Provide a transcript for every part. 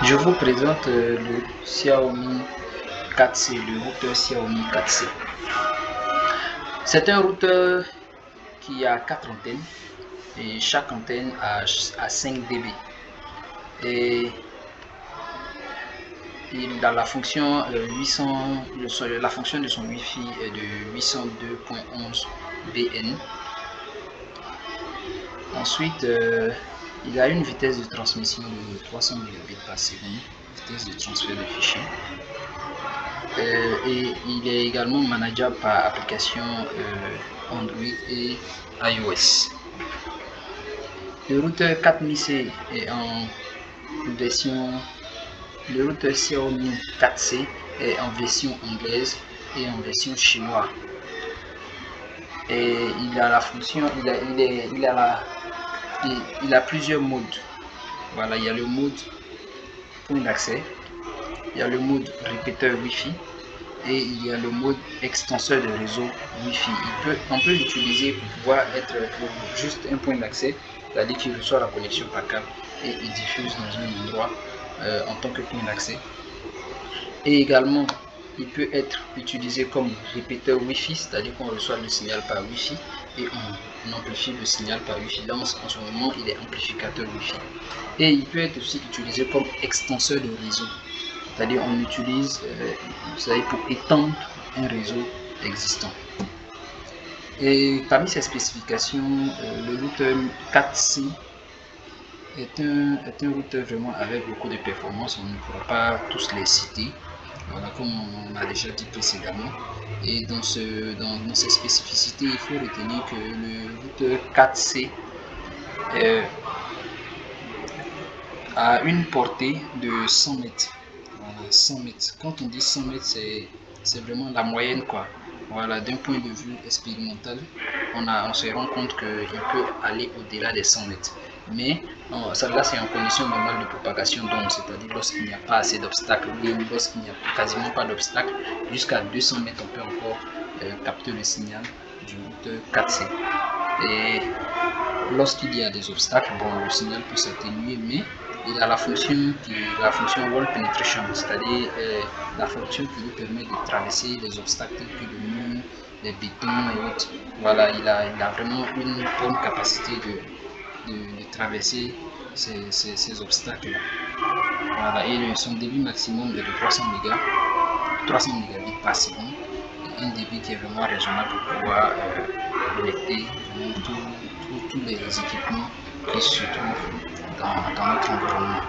Je vous présente le Xiaomi 4C, le routeur Xiaomi 4C. C'est un routeur qui a 4 antennes et chaque antenne a 5 dB. Et il a la fonction 800, la fonction de son Wi-Fi est de 802.11 BN. Ensuite, il a une vitesse de transmission de 300 Mbps par seconde, vitesse de transfert de fichiers. Et il est également manageable par application Android et iOS. Le routeur 4000C est en version, le routeur Xiaomi 4C est en version anglaise et en version chinoise. Et il a la fonction, il a plusieurs modes. Voilà, il y a le mode point d'accès, il y a le mode répéteur Wi-Fi et il y a le mode extenseur de réseau Wi-Fi. On peut l'utiliser pour pouvoir être juste un point d'accès, c'est-à-dire qu'il reçoit la connexion par câble et il diffuse dans un endroit en tant que point d'accès. Et également, il peut être utilisé comme répéteur Wi-Fi, c'est-à-dire qu'on reçoit le signal par Wi-Fi et on amplifie le signal par Wi-Fi. Là, en ce moment, il est amplificateur Wi-Fi. Et il peut être aussi utilisé comme extenseur de réseau, c'est-à-dire on utilise pour étendre un réseau existant. Et parmi ces spécifications, le routeur 4C est un routeur vraiment avec beaucoup de performances. On ne pourra pas tous les citer, voilà, comme on a déjà dit précédemment. Et dans ces spécificités, il faut retenir que le routeur 4C a une portée de 100 mètres. Voilà, 100 mètres. Quand on dit 100 mètres, c'est vraiment la moyenne, quoi. Voilà, d'un point de vue expérimental, on se rend compte qu'il peut aller au-delà des 100 mètres. Mais là, c'est en condition normale de propagation d'ondes, c'est-à-dire lorsqu'il n'y a pas assez d'obstacles, ou bien lorsqu'il n'y a quasiment pas d'obstacles, jusqu'à 200 mètres, on peut encore capter le signal du routeur 4C. Et lorsqu'il y a des obstacles, bon, le signal peut s'atténuer, mais il a la fonction wall penetration, c'est-à-dire la fonction qui lui permet de traverser les obstacles tels que le mur, les bétons et autres. Voilà, il a vraiment une bonne capacité de traverser ces obstacles-là. Voilà, et son débit maximum est de 300 mégabits par seconde, un débit qui est vraiment raisonnable pour pouvoir connecter tous les équipements qui se trouvent dans notre environnement.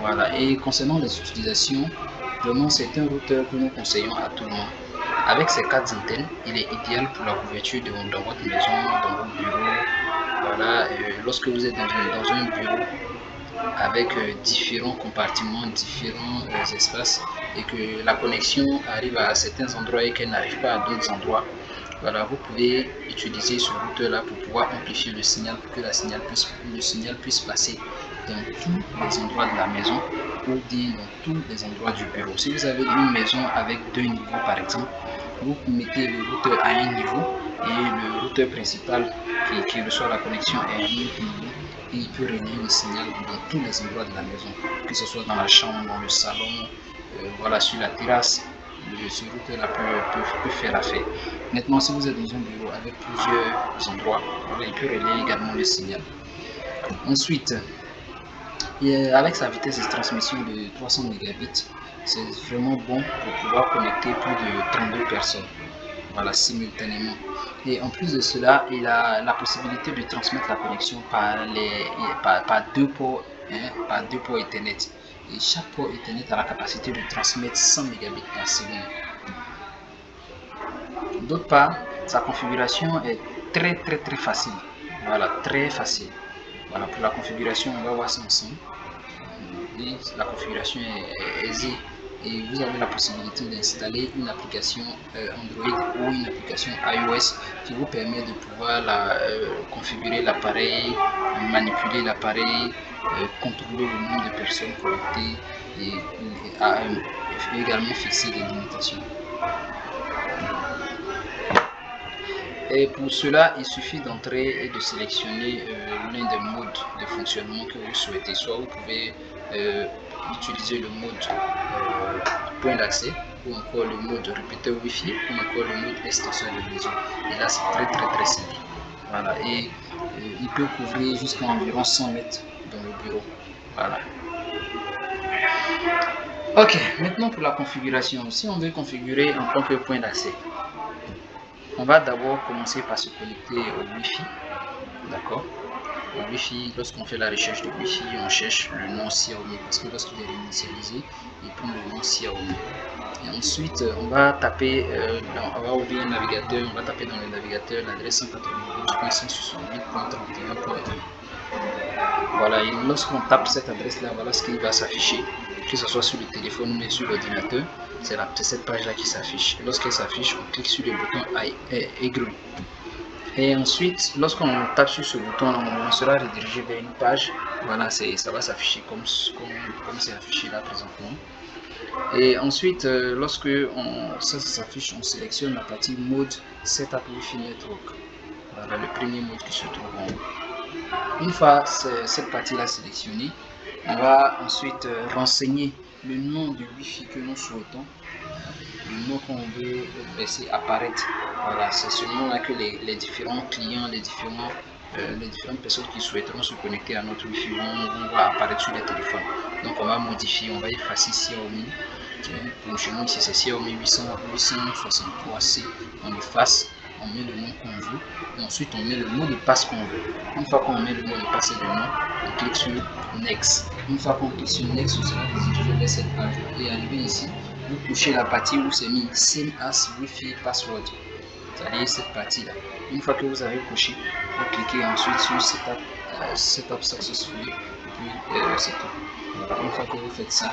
Voilà, et concernant les utilisations, vraiment c'est un routeur que nous conseillons à tout le monde. Avec ses 4 antennes, il est idéal pour la couverture dans votre maison, dans votre bureau. Voilà, lorsque vous êtes dans un bureau avec différents compartiments, différents espaces, et que la connexion arrive à certains endroits et qu'elle n'arrive pas à d'autres endroits, voilà, vous pouvez utiliser ce routeur là pour pouvoir amplifier le signal pour que le signal puisse passer dans tous les endroits de la maison ou bien dans tous les endroits du bureau. Si vous avez une maison avec 2 niveaux par exemple, vous mettez le routeur à un niveau et le routeur principal qui reçoit la connexion est à un autre niveau, et il peut relayer le signal dans tous les endroits de la maison, que ce soit dans la chambre, dans le salon, voilà, sur la terrasse. Ce routeur là peut faire l'affaire. Maintenant, si vous êtes dans un bureau avec plusieurs endroits, voilà, il peut relayer également le signal. Ensuite, avec sa vitesse de transmission de 300 mégabits, c'est vraiment bon pour pouvoir connecter plus de 32 personnes, voilà, simultanément. Et en plus de cela, il a la possibilité de transmettre la connexion par deux ports, par deux ports Ethernet. Et chaque port Ethernet a la capacité de transmettre 100 mégabits par seconde. D'autre part, sa configuration est très facile. Voilà, très facile. Voilà, pour la configuration, on va voir ça ensemble. Et la configuration est aisée et vous avez la possibilité d'installer une application Android ou une application iOS qui vous permet de pouvoir configurer l'appareil, manipuler l'appareil, contrôler le nombre de personnes connectées et également fixer des limitations. Et pour cela, il suffit d'entrer et de sélectionner l'un des modes de fonctionnement que vous souhaitez. Soit vous pouvez utiliser le mode point d'accès, ou encore le mode répéteur Wi-Fi, ou encore le mode extension de réseau. Et là, c'est très simple. Voilà, et il peut couvrir jusqu'à environ 100 mètres dans le bureau. Voilà. Ok, maintenant pour la configuration. Si on veut configurer en tant que point d'accès, on va d'abord commencer par se connecter au Wi-Fi. D'accord. Au Wi-Fi, lorsqu'on fait la recherche de Wi-Fi, on cherche le nom Xiaomi parce que lorsqu'il est réinitialisé, il prend le nom Xiaomi. Et ensuite, on va taper, on va ouvrir un navigateur, on va taper dans le navigateur l'adresse 192.168.31.1. Voilà, et lorsqu'on tape cette adresse-là, voilà ce qui va s'afficher, que ce soit sur le téléphone ou sur l'ordinateur. C'est cette page-là qui s'affiche. Lorsqu'elle s'affiche, on clique sur le bouton aigre. Et ensuite, lorsqu'on tape sur ce bouton, on sera redirigé vers une page. Voilà, ça va s'afficher comme c'est affiché là présentement. Et ensuite, lorsque ça s'affiche, on sélectionne la partie mode Setup Wi-Fi Network. Voilà le premier mode qui se trouve en haut. Une fois cette partie-là sélectionnée, on va ensuite renseigner le nom du Wi-Fi que nous souhaitons, le nom qu'on veut laisser apparaître. Voilà, c'est ce nom-là que les différents clients, les différentes personnes qui souhaiteront se connecter à notre Wi-Fi vont voir apparaître sur les téléphones. Donc on va modifier, on va effacer Xiaomi. Pour chez nous ici c'est Xiaomi 863C. On efface, on met le nom qu'on veut, et ensuite on met le mot de passe qu'on veut. Une fois qu'on met le mot de passe et le nom, on clique sur Next. Une fois qu'on clique sur Next, on sera redirigé vers cette page. Et arrivé ici, vous touchez la partie où c'est mis Same as Wi-Fi Password. C'est-à-dire cette partie-là. Une fois que vous avez coché, vous cliquez ensuite sur Setup Successfully, puis c'est tout. Voilà. Une fois que vous faites ça,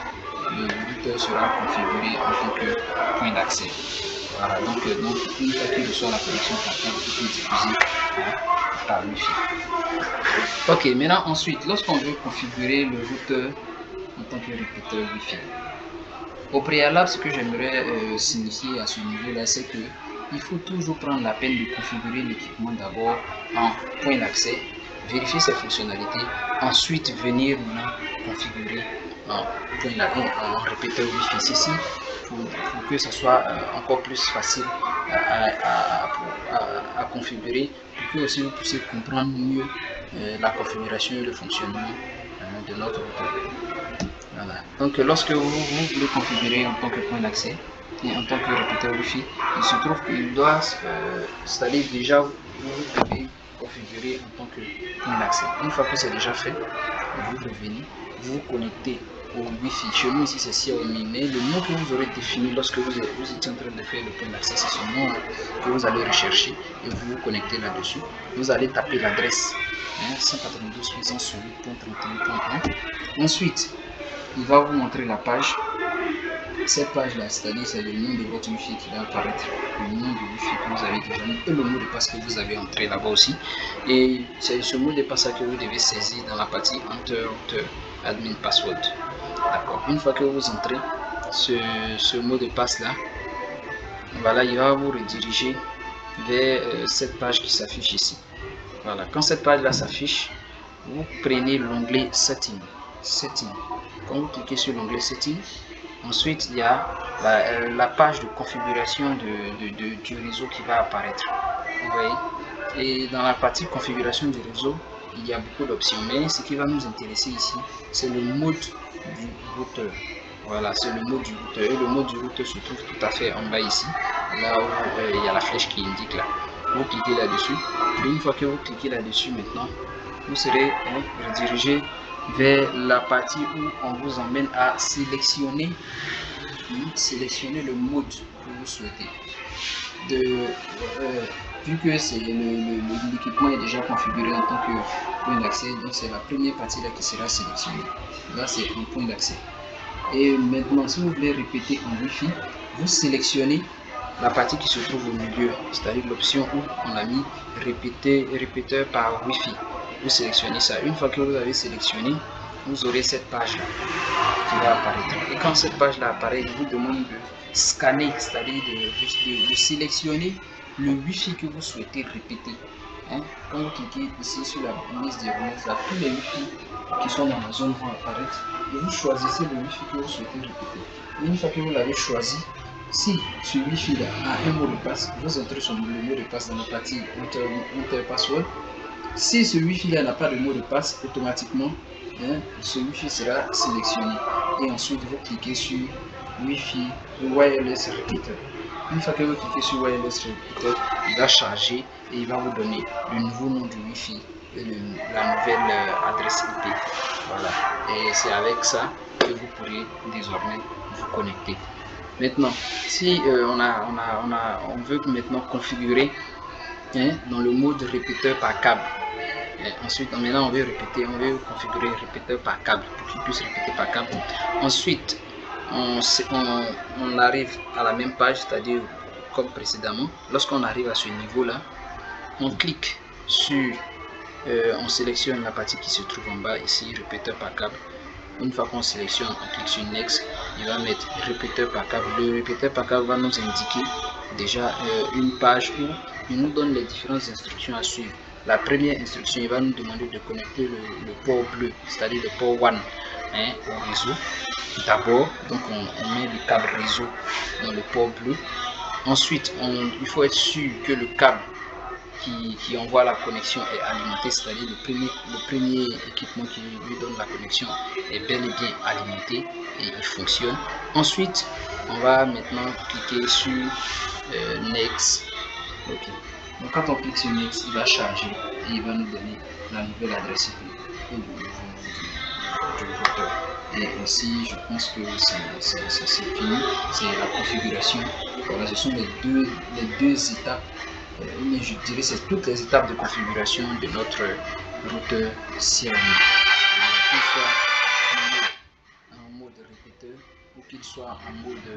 le routeur sera configuré en tant que point d'accès. Voilà, donc une fois qu'il reçoit la connexion portable, il peut diffuser par Wi-Fi. Ok, maintenant ensuite, lorsqu'on veut configurer le routeur en tant que répéteur Wi-Fi, au préalable, ce que j'aimerais signifier à ce niveau-là, c'est que il faut toujours prendre la peine de configurer l'équipement d'abord en point d'accès, vérifier ses fonctionnalités, ensuite venir maintenant configurer en répéteur Wi-Fi. Ceci pour que ce soit encore plus facile à configurer, pour que aussi vous puissiez comprendre mieux la configuration et le fonctionnement de notre routeur. Voilà. Donc lorsque vous voulez configurer en tant que point d'accès et en tant que répéteur Wi-Fi, il se trouve qu'il doit c'est-à-dire déjà vous devez configurer en tant que point d'accès. Une fois que c'est déjà fait, vous revenez, vous vous connectez au Wi-Fi. Chez nous ici c'est Xiaomi, mais le nom que vous aurez défini lorsque vous étiez en train de faire le point d'accès, c'est ce nom que vous allez rechercher et vous vous connectez là-dessus. Vous allez taper l'adresse 192.168.31.1. Ensuite, il va vous montrer la page. Cette page là, c'est-à-dire c'est le nom de votre Wi-Fi qui va apparaître, le nom du Wi-Fi que vous avez déjà mis et le mot de passe que vous avez entré là-bas aussi. Et c'est ce mot de passe que vous devez saisir dans la partie Enter Admin Password. D'accord. Une fois que vous entrez ce mot de passe là, voilà, il va vous rediriger vers cette page qui s'affiche ici. Voilà. Quand cette page là s'affiche, vous prenez l'onglet Setting. Quand vous cliquez sur l'onglet Setting, ensuite il y a la page de configuration du réseau qui va apparaître. Vous voyez? Et dans la partie configuration du réseau, il y a beaucoup d'options, mais ce qui va nous intéresser ici, c'est le mode du routeur. Voilà, c'est le mode du routeur. Et le mode du routeur se trouve tout à fait en bas ici, là où il y a la flèche qui indique là. Vous cliquez là-dessus. Et une fois que vous cliquez là-dessus maintenant, vous serez redirigé vers la partie où on vous emmène à sélectionner le mode que vous souhaitez. Vu que l'équipement est déjà configuré en tant que point d'accès, donc c'est la première partie là qui sera sélectionnée. Là c'est un point d'accès. Et maintenant, si vous voulez répéter en Wi-Fi, vous sélectionnez la partie qui se trouve au milieu, c'est-à-dire l'option où on a mis répéteur par Wi-Fi. Vous sélectionnez ça. Une fois que vous avez sélectionné, vous aurez cette page là qui va apparaître. Et quand cette page là apparaît, il vous demande de scanner, c'est-à-dire de sélectionner le Wi-Fi que vous souhaitez répéter. Hein, quand vous cliquez ici sur la liste des remèdes, là, tous les Wi-Fi qui sont dans la zone vont apparaître et vous choisissez le Wi-Fi que vous souhaitez répéter. Et une fois que vous l'avez choisi, si ce Wi-Fi là a un mot de passe, vous entrez sur le mot de passe dans la partie Enter Password. Si ce Wi-Fi là n'a pas de mot de passe, automatiquement, hein, ce Wi-Fi sera sélectionné. Et ensuite, vous cliquez sur Wi-Fi Wireless Repeater. Une fois que vous cliquez sur Wireless Repeater, il va charger et il va vous donner le nouveau nom du Wi-Fi et la nouvelle adresse IP. Voilà. Et c'est avec ça que vous pourrez désormais vous connecter. Maintenant, si on veut maintenant configurer, hein, dans le mode répéteur par câble. Et ensuite, maintenant, on veut configurer répéteur par câble pour qu'il puisse répéter par câble. Ensuite, on arrive à la même page, c'est-à-dire comme précédemment. Lorsqu'on arrive à ce niveau-là, on clique sur, on sélectionne la partie qui se trouve en bas ici, répéteur par câble. Une fois qu'on sélectionne, on clique sur Next, il va mettre répéteur par câble. Le répéteur par câble va nous indiquer déjà une page où il nous donne les différentes instructions à suivre. La première instruction, il va nous demander de connecter le port bleu, c'est-à-dire le port 1, hein, au réseau. D'abord, donc on met le câble réseau dans le port bleu. Ensuite, il faut être sûr que le câble qui envoie la connexion est alimenté, c'est-à-dire le premier équipement qui lui donne la connexion est bel et bien alimenté et il fonctionne. Ensuite, on va maintenant cliquer sur Next. Ok. Donc quand on clique sur Next, il va charger et il va nous donner la nouvelle adresse IP du routeur. Et aussi, je pense que c'est fini, c'est la configuration. Voilà, ce sont les deux étapes. Mais je dirais c'est toutes les étapes de configuration de notre routeur Xiaomi. Qu'il soit en mode répéteur ou qu'il soit en mode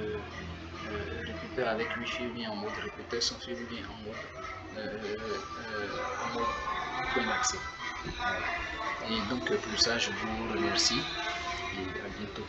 répéteur avec Wi-Fi ou bien en mode répéteur sans fil ou bien en mode point d'accès. Et donc pour ça je vous remercie et à bientôt.